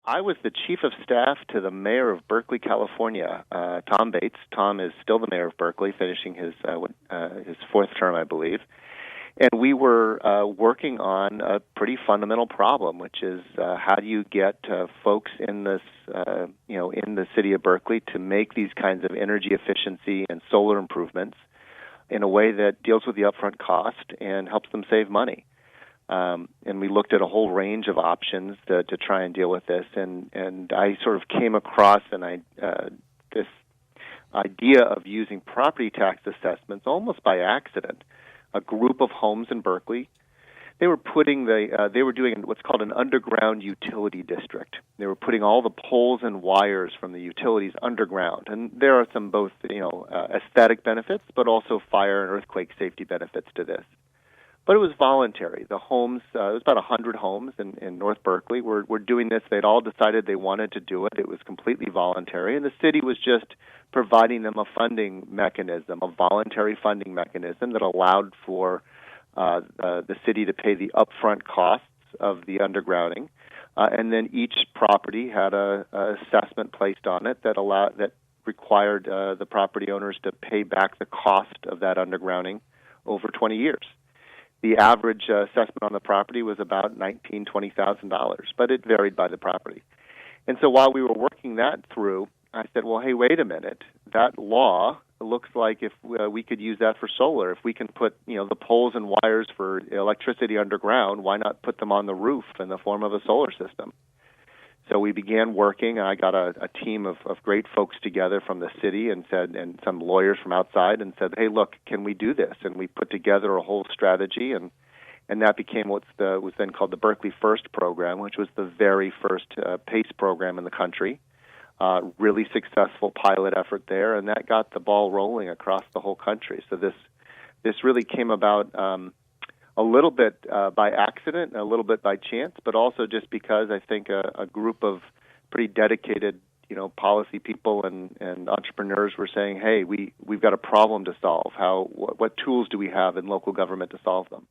I was the chief of staff to the mayor of Berkeley, California, Tom Bates. Tom is still the mayor of Berkeley, finishing his fourth term, I believe. And we were working on a pretty fundamental problem, which is how do you get folks in in the city of Berkeley to make these kinds of energy efficiency and solar improvements in a way that deals with the upfront cost and helps them save money. And we looked at a whole range of options to try and deal with this. And I sort of came across this idea of using property tax assessments almost by accident. A group of homes in Berkeley, they were doing what's called an underground utility district. They were putting all the poles and wires from the utilities underground, and there are some both aesthetic benefits, but also fire and earthquake safety benefits to this. But it was voluntary. The homes, it was about 100 homes in North Berkeley, were doing this. They'd all decided they wanted to do it. It was completely voluntary, and the city was just providing them a funding mechanism, a voluntary funding mechanism that allowed for the city to pay the upfront costs of the undergrounding, and then each property had a assessment placed on it that required the property owners to pay back the cost of that undergrounding over 20 years. The average assessment on the property was about $20,000, but it varied by the property. And so while we were working that through, I said, well, hey, wait a minute. That law looks like if we could use that for solar. If we can put the poles and wires for electricity underground, why not put them on the roof in the form of a solar system? So we began working. I got a team of great folks together from the city and some lawyers from outside and said, hey, look, can we do this? And we put together a whole strategy, and that became was then called the Berkeley First program, which was the very first PACE program in the country. Really successful pilot effort there, and that got the ball rolling across the whole country. So this really came about a little bit by accident, and a little bit by chance, but also just because I think a group of pretty dedicated, policy people and entrepreneurs were saying, "Hey, we've got a problem to solve. What tools do we have in local government to solve them?"